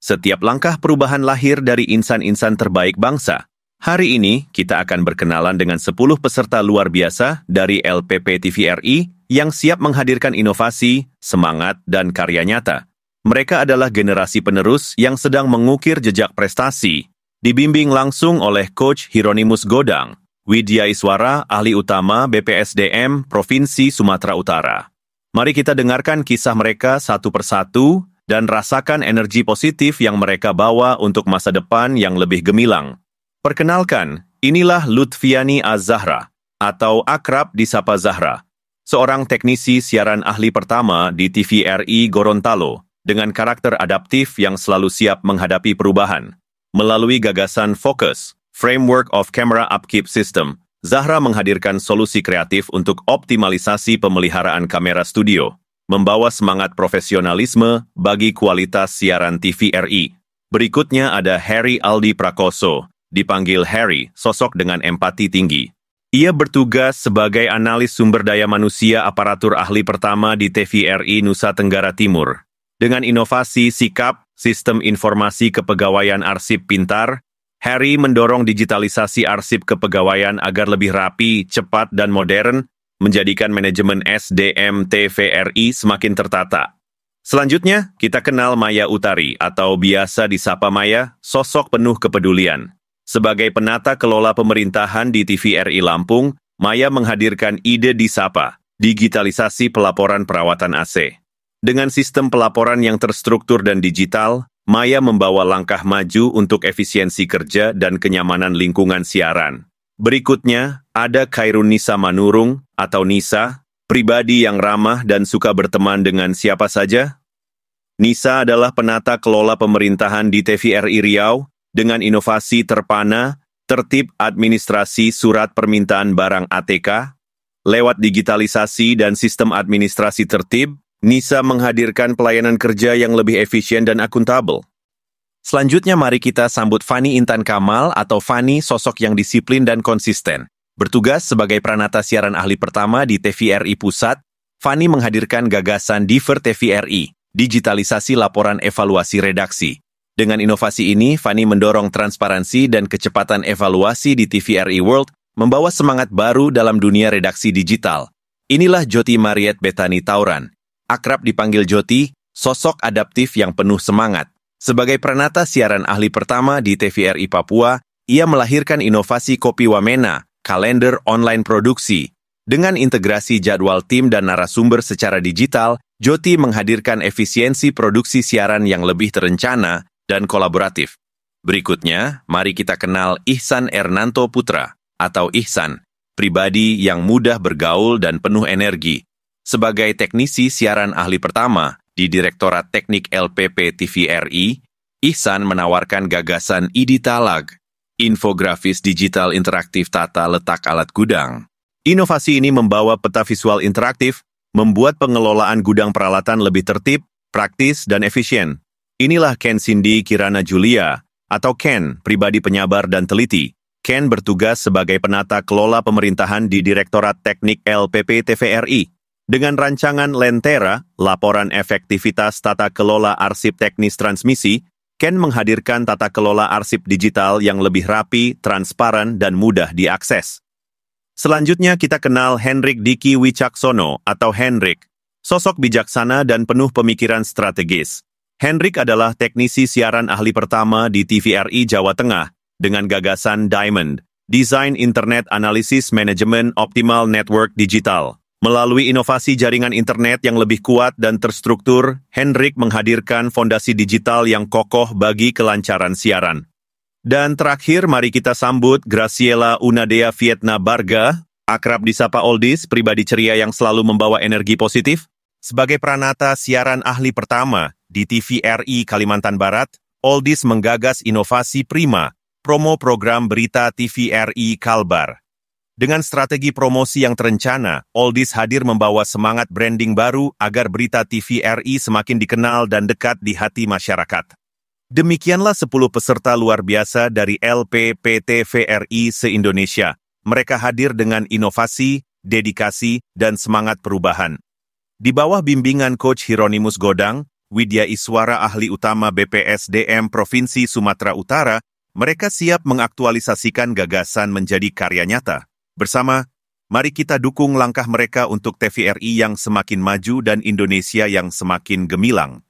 Setiap langkah perubahan lahir dari insan-insan terbaik bangsa. Hari ini, kita akan berkenalan dengan 10 peserta luar biasa dari LPP TVRI yang siap menghadirkan inovasi, semangat, dan karya nyata. Mereka adalah generasi penerus yang sedang mengukir jejak prestasi, dibimbing langsung oleh Coach Hieronymus Godang, Widya Iswara, ahli utama BPSDM Provinsi Sumatera Utara. Mari kita dengarkan kisah mereka satu persatu dan rasakan energi positif yang mereka bawa untuk masa depan yang lebih gemilang. Perkenalkan, inilah Lutfiani Az-Zahra, atau akrab disapa Zahra, seorang teknisi siaran ahli pertama di TVRI Gorontalo, dengan karakter adaptif yang selalu siap menghadapi perubahan. Melalui gagasan Focus, Framework of Camera Upkeep System, Zahra menghadirkan solusi kreatif untuk optimalisasi pemeliharaan kamera studio, membawa semangat profesionalisme bagi kualitas siaran TVRI. Berikutnya ada Harry Aldi Prakoso, dipanggil Harry, sosok dengan empati tinggi. Ia bertugas sebagai analis sumber daya manusia aparatur ahli pertama di TVRI Nusa Tenggara Timur. Dengan inovasi sikap, sistem informasi kepegawaian arsip pintar, Harry mendorong digitalisasi arsip kepegawaian agar lebih rapi, cepat, dan modern, menjadikan manajemen SDM TVRI semakin tertata. Selanjutnya, kita kenal Maya Utari, atau biasa disapa Maya, sosok penuh kepedulian. Sebagai penata kelola pemerintahan di TVRI Lampung, Maya menghadirkan ide Disapa, digitalisasi pelaporan perawatan AC. Dengan sistem pelaporan yang terstruktur dan digital, Maya membawa langkah maju untuk efisiensi kerja dan kenyamanan lingkungan siaran. Berikutnya, ada Khairun Nisa Manurung, atau Nisa, pribadi yang ramah dan suka berteman dengan siapa saja. Nisa adalah penata kelola pemerintahan di TVRI Riau, dengan inovasi terpana, tertib administrasi surat permintaan barang ATK. Lewat digitalisasi dan sistem administrasi tertib, Nisa menghadirkan pelayanan kerja yang lebih efisien dan akuntabel. Selanjutnya mari kita sambut Fani Intan Kamal atau Fani, sosok yang disiplin dan konsisten. Bertugas sebagai pranata siaran ahli pertama di TVRI Pusat, Fani menghadirkan gagasan Diver TVRI, digitalisasi laporan evaluasi redaksi. Dengan inovasi ini, Fani mendorong transparansi dan kecepatan evaluasi di TVRI World, membawa semangat baru dalam dunia redaksi digital. Inilah Joti Mariet Betani Tauran. Akrab dipanggil Joti, sosok adaptif yang penuh semangat. Sebagai pranata siaran ahli pertama di TVRI Papua, ia melahirkan inovasi Kopi Wamena, kalender online produksi. Dengan integrasi jadwal tim dan narasumber secara digital, Joti menghadirkan efisiensi produksi siaran yang lebih terencana dan kolaboratif. Berikutnya, mari kita kenal Ihsan Ernanto Putra, atau Ihsan, pribadi yang mudah bergaul dan penuh energi. Sebagai teknisi siaran ahli pertama di Direktorat Teknik LPP TVRI, Ihsan menawarkan gagasan IDITALAG, infografis digital interaktif tata letak alat gudang. Inovasi ini membawa peta visual interaktif, membuat pengelolaan gudang peralatan lebih tertib, praktis, dan efisien. Inilah Ken Cindy Kirana Julia, atau Ken, pribadi penyabar dan teliti. Ken bertugas sebagai penata kelola pemerintahan di Direktorat Teknik LPP TVRI. Dengan rancangan Lentera, laporan efektivitas tata kelola arsip teknis transmisi, Ken menghadirkan tata kelola arsip digital yang lebih rapi, transparan, dan mudah diakses. Selanjutnya kita kenal Hendrik Diki Wicaksono, atau Hendrik, sosok bijaksana dan penuh pemikiran strategis. Hendrik adalah teknisi siaran ahli pertama di TVRI Jawa Tengah, dengan gagasan Diamond, Desain Internet Analisis Manajemen Optimal Network Digital. Melalui inovasi jaringan internet yang lebih kuat dan terstruktur, Hendrik menghadirkan fondasi digital yang kokoh bagi kelancaran siaran. Dan terakhir, mari kita sambut Graciela Unadea Vietna Barga, akrab disapa Oldies, pribadi ceria yang selalu membawa energi positif. Sebagai pranata siaran ahli pertama di TVRI Kalimantan Barat, Oldies menggagas inovasi prima, promo program berita TVRI Kalbar. Dengan strategi promosi yang terencana, Oldies hadir membawa semangat branding baru agar berita TVRI semakin dikenal dan dekat di hati masyarakat. Demikianlah 10 peserta luar biasa dari LPP TVRI se-Indonesia. Mereka hadir dengan inovasi, dedikasi, dan semangat perubahan. Di bawah bimbingan Coach Hieronymus Godang, Widya Iswara, ahli utama BPSDM Provinsi Sumatera Utara, mereka siap mengaktualisasikan gagasan menjadi karya nyata. Bersama, mari kita dukung langkah mereka untuk TVRI yang semakin maju dan Indonesia yang semakin gemilang.